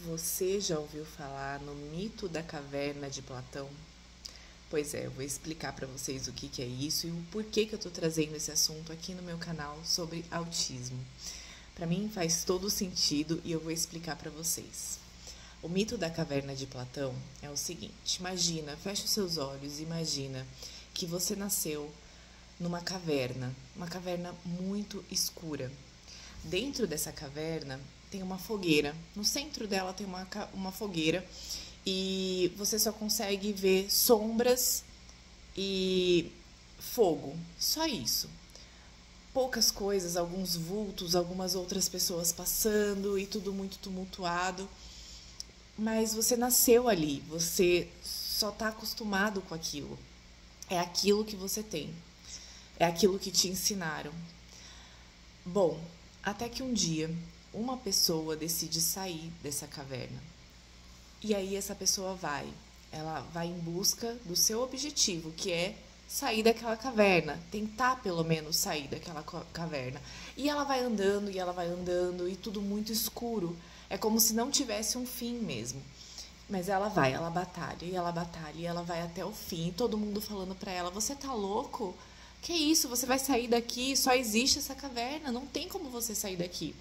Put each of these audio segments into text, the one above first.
Você já ouviu falar no mito da caverna de Platão? Pois é, eu vou explicar para vocês o que é isso e o porquê que eu estou trazendo esse assunto aqui no meu canal sobre autismo. Para mim faz todo sentido e eu vou explicar para vocês. O mito da caverna de Platão é o seguinte: imagina, fecha os seus olhos, imagina que você nasceu numa caverna, uma caverna muito escura. Dentro dessa caverna tem uma fogueira, no centro dela tem uma fogueira e você só consegue ver sombras e fogo, só isso. Poucas coisas, alguns vultos, algumas outras pessoas passando e tudo muito tumultuado. Mas você nasceu ali, você só está acostumado com aquilo. É aquilo que você tem, é aquilo que te ensinaram. Bom, até que um dia uma pessoa decide sair dessa caverna. E aí ela vai em busca do seu objetivo, que é sair daquela caverna, tentar pelo menos sair daquela caverna. E ela vai andando, e ela vai andando, e tudo muito escuro. É como se não tivesse um fim mesmo. Mas ela batalha, e ela batalha, e ela vai até o fim. E todo mundo falando pra ela: você tá louco? Que isso? Você vai sair daqui? Só existe essa caverna, não tem como você sair daqui.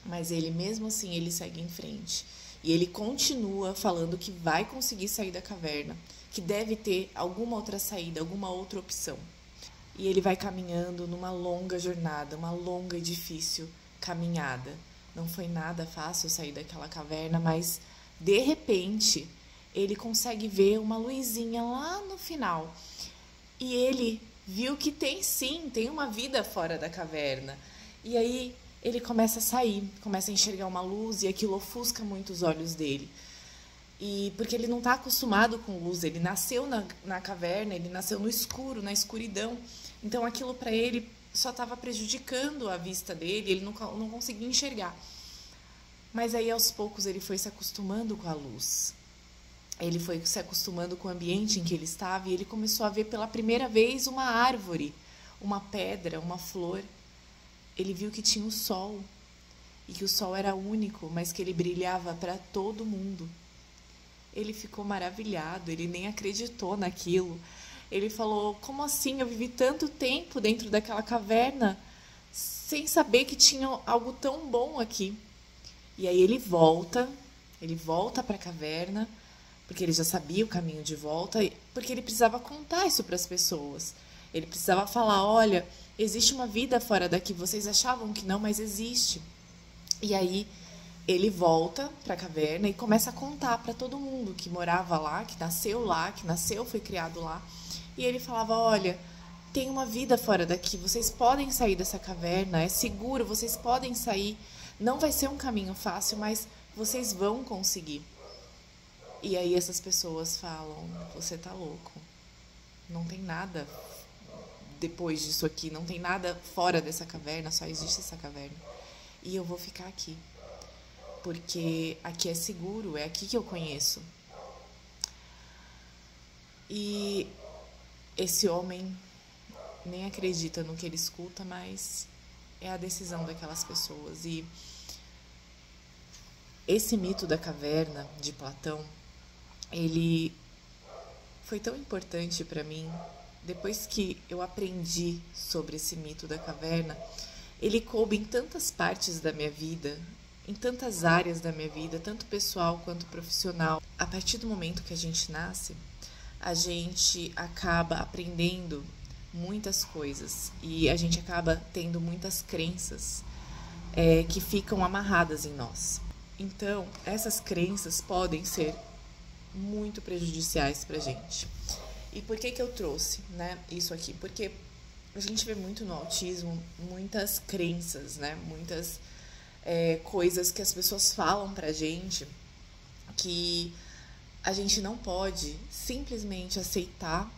Mas ele, mesmo assim, ele segue em frente. E ele continua falando que vai conseguir sair da caverna, que deve ter alguma outra saída, alguma outra opção. E ele vai caminhando numa longa jornada, uma longa e difícil caminhada. Não foi nada fácil sair daquela caverna, mas de repente ele consegue ver uma luzinha lá no final. E ele viu que tem uma vida fora da caverna. E aí ele começa a sair, começa a enxergar uma luz e aquilo ofusca muito os olhos dele. E porque ele não está acostumado com luz, ele nasceu na caverna, ele nasceu no escuro, na escuridão. Então aquilo para ele só estava prejudicando a vista dele, ele não conseguia enxergar. Mas aí aos poucos ele foi se acostumando com a luz. Ele foi se acostumando com o ambiente em que ele estava e ele começou a ver pela primeira vez uma árvore, uma pedra, uma flor. Ele viu que tinha o sol e que o sol era único, mas que ele brilhava para todo mundo. Ele ficou maravilhado, ele nem acreditou naquilo. Ele falou: como assim? Eu vivi tanto tempo dentro daquela caverna sem saber que tinha algo tão bom aqui. E aí ele volta para a caverna, porque ele já sabia o caminho de volta, porque ele precisava contar isso para as pessoas. Ele precisava falar: olha, existe uma vida fora daqui, vocês achavam que não, mas existe. E aí ele volta para a caverna e começa a contar para todo mundo que morava lá, que nasceu, foi criado lá. E ele falava: olha, tem uma vida fora daqui, vocês podem sair dessa caverna, é seguro, vocês podem sair. Não vai ser um caminho fácil, mas vocês vão conseguir. E aí essas pessoas falam: você tá louco, não tem nada depois disso aqui, não tem nada fora dessa caverna, só existe essa caverna. E eu vou ficar aqui, porque aqui é seguro, é aqui que eu conheço. E esse homem nem acredita no que ele escuta, mas é a decisão daquelas pessoas. E esse mito da caverna de Platão, ele foi tão importante para mim. Depois que eu aprendi sobre esse mito da caverna, ele coube em tantas partes da minha vida, em tantas áreas da minha vida, tanto pessoal quanto profissional. A partir do momento que a gente nasce, a gente acaba aprendendo muitas coisas e a gente acaba tendo muitas crenças que ficam amarradas em nós. Então, essas crenças podem ser muito prejudiciais para a gente. E por que eu trouxe, isso aqui? Porque a gente vê muito no autismo muitas crenças, muitas coisas que as pessoas falam pra gente que a gente não pode simplesmente aceitar,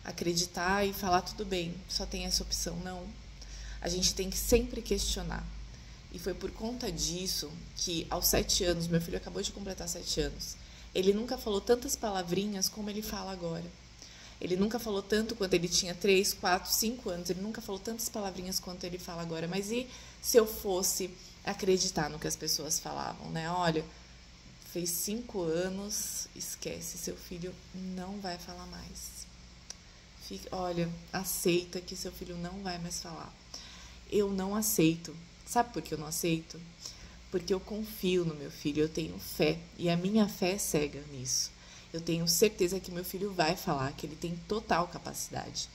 acreditar e falar: tudo bem, só tem essa opção. Não. A gente tem que sempre questionar. E foi por conta disso que aos 7 anos, meu filho acabou de completar 7 anos, ele nunca falou tantas palavrinhas como ele fala agora. Ele nunca falou tanto quando ele tinha 3, 4, 5 anos. Ele nunca falou tantas palavrinhas quanto ele fala agora. Mas e se eu fosse acreditar no que as pessoas falavam, Olha, fez 5 anos, esquece, seu filho não vai falar mais. Olha, aceita que seu filho não vai mais falar. Eu não aceito. Sabe por que eu não aceito? Porque eu confio no meu filho, eu tenho fé. E a minha fé é cega nisso. Eu tenho certeza que meu filho vai falar, que ele tem total capacidade.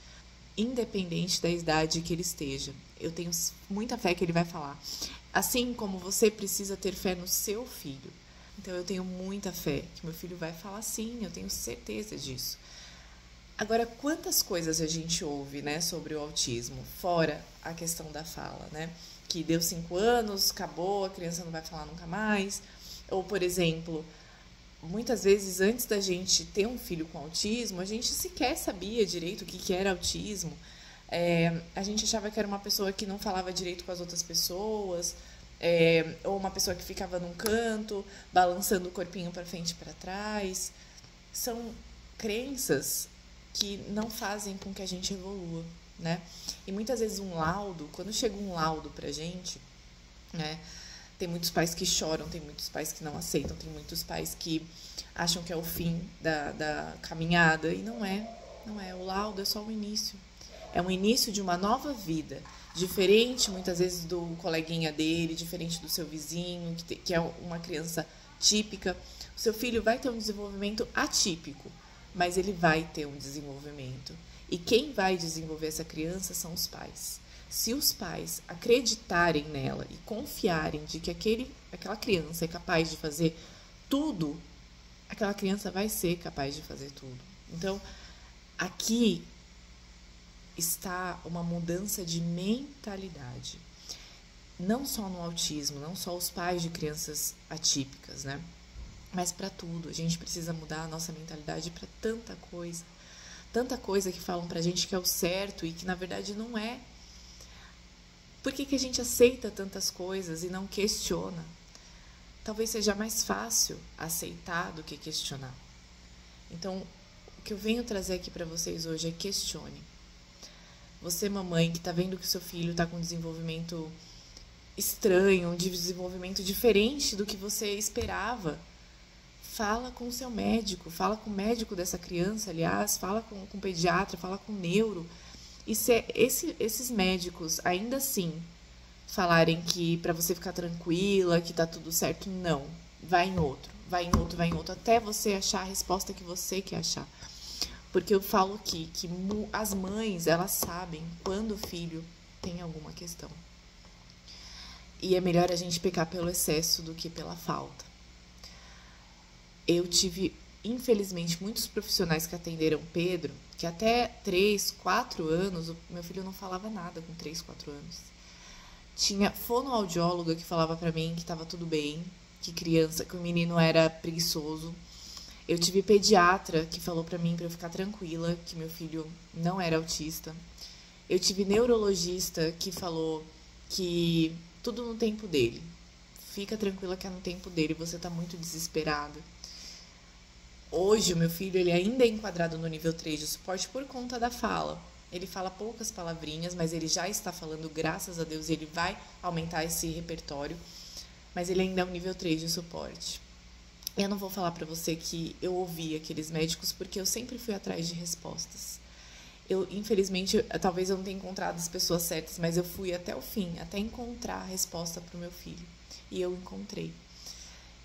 Independente da idade que ele esteja. Eu tenho muita fé que ele vai falar. Assim como você precisa ter fé no seu filho. Então eu tenho muita fé que meu filho vai falar sim, eu tenho certeza disso. Agora, quantas coisas a gente ouve, né, sobre o autismo, fora a questão da fala, né? Que deu 5 anos, acabou, a criança não vai falar nunca mais. Ou, por exemplo, muitas vezes antes da gente ter um filho com autismo, a gente sequer sabia direito o que era autismo. A gente achava que era uma pessoa que não falava direito com as outras pessoas, ou uma pessoa que ficava num canto, balançando o corpinho para frente e para trás. São crenças que não fazem com que a gente evolua, né? E muitas vezes um laudo, quando chega um laudo pra gente, né? Tem muitos pais que choram, tem muitos pais que não aceitam, tem muitos pais que acham que é o fim da caminhada, e não é. O laudo é só o início. É um início de uma nova vida, diferente muitas vezes do coleguinha dele, diferente do seu vizinho, que é uma criança típica. O seu filho vai ter um desenvolvimento atípico, mas ele vai ter um desenvolvimento. E quem vai desenvolver essa criança são os pais. Se os pais acreditarem nela e confiarem de que aquela criança é capaz de fazer tudo, aquela criança vai ser capaz de fazer tudo. Então, aqui está uma mudança de mentalidade. Não só no autismo, não só os pais de crianças atípicas, né? Mas para tudo, a gente precisa mudar a nossa mentalidade para tanta coisa que falam pra gente que é o certo e que na verdade não é. Por que a gente aceita tantas coisas e não questiona? Talvez seja mais fácil aceitar do que questionar. Então, o que eu venho trazer aqui para vocês hoje é questione. Você, mamãe, que está vendo que o seu filho está com um desenvolvimento estranho, um desenvolvimento diferente do que você esperava, fala com o seu médico, fala com o médico dessa criança, aliás, fala com o pediatra, fala com o neuro. E se esses médicos ainda assim falarem que para você ficar tranquila, que tá tudo certo, não. Vai em outro, até você achar a resposta que você quer achar. Porque eu falo aqui que as mães, elas sabem quando o filho tem alguma questão. E é melhor a gente pecar pelo excesso do que pela falta. Eu tive, infelizmente, muitos profissionais que atenderam Pedro, que até 3, 4 anos, o meu filho não falava nada com 3, 4 anos. Tinha fonoaudióloga que falava pra mim que estava tudo bem, que o menino era preguiçoso. Eu tive pediatra que falou pra mim pra eu ficar tranquila, que meu filho não era autista. Eu tive neurologista que falou que tudo no tempo dele. Fica tranquila que é no tempo dele, você tá muito desesperada. Hoje, o meu filho ele ainda é enquadrado no nível 3 de suporte por conta da fala. Ele fala poucas palavrinhas, mas ele já está falando, graças a Deus, ele vai aumentar esse repertório. Mas ele ainda é um nível 3 de suporte. Eu não vou falar para você que eu ouvi aqueles médicos, porque eu sempre fui atrás de respostas. Infelizmente, talvez eu não tenha encontrado as pessoas certas, mas eu fui até o fim, até encontrar a resposta para o meu filho. E eu encontrei.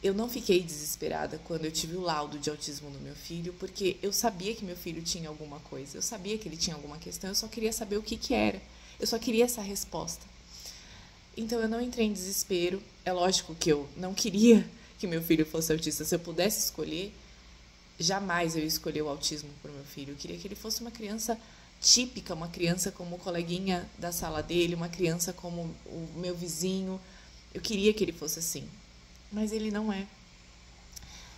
Eu não fiquei desesperada quando eu tive o laudo de autismo do meu filho, porque eu sabia que meu filho tinha alguma coisa, eu sabia que ele tinha alguma questão, eu só queria saber o que era, eu só queria essa resposta. Então eu não entrei em desespero, é lógico que eu não queria que meu filho fosse autista, se eu pudesse escolher, jamais eu ia escolher o autismo para o meu filho, eu queria que ele fosse uma criança típica, uma criança como o coleguinha da sala dele, uma criança como o meu vizinho, eu queria que ele fosse assim. Mas ele não é.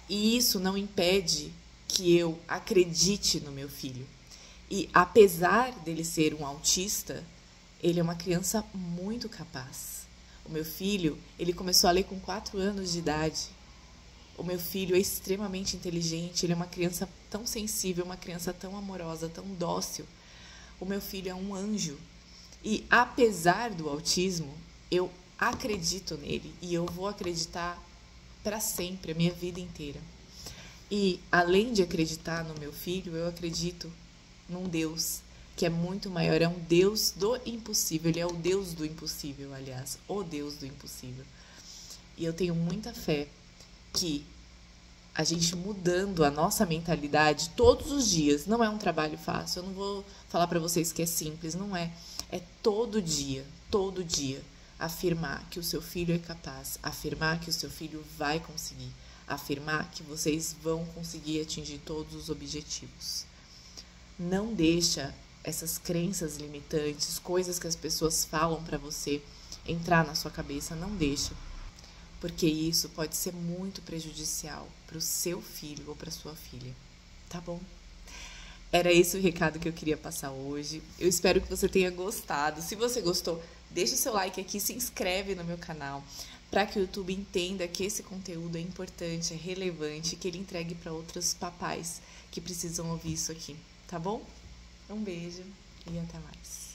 E isso não impede que eu acredite no meu filho. E apesar dele ser um autista, ele é uma criança muito capaz. O meu filho, ele começou a ler com 4 anos de idade. O meu filho é extremamente inteligente, ele é uma criança tão sensível, uma criança tão amorosa, tão dócil. O meu filho é um anjo. E apesar do autismo, eu acredito nele e eu vou acreditar para sempre, a minha vida inteira. E além de acreditar no meu filho, eu acredito num Deus que é muito maior, é um Deus do impossível, ele é o Deus do impossível, aliás, o Deus do impossível. E eu tenho muita fé que a gente mudando a nossa mentalidade todos os dias, não é um trabalho fácil, eu não vou falar para vocês que é simples, não é. É todo dia, afirmar que o seu filho é capaz, afirmar que o seu filho vai conseguir, afirmar que vocês vão conseguir atingir todos os objetivos. Não deixa essas crenças limitantes, coisas que as pessoas falam para você entrar na sua cabeça, não deixa. Porque isso pode ser muito prejudicial para o seu filho ou para sua filha, tá bom? Era esse o recado que eu queria passar hoje. Eu espero que você tenha gostado. Se você gostou, deixa o seu like aqui, se inscreve no meu canal, para que o YouTube entenda que esse conteúdo é importante, é relevante, que ele entregue para outros papais que precisam ouvir isso aqui, tá bom? Um beijo e até mais.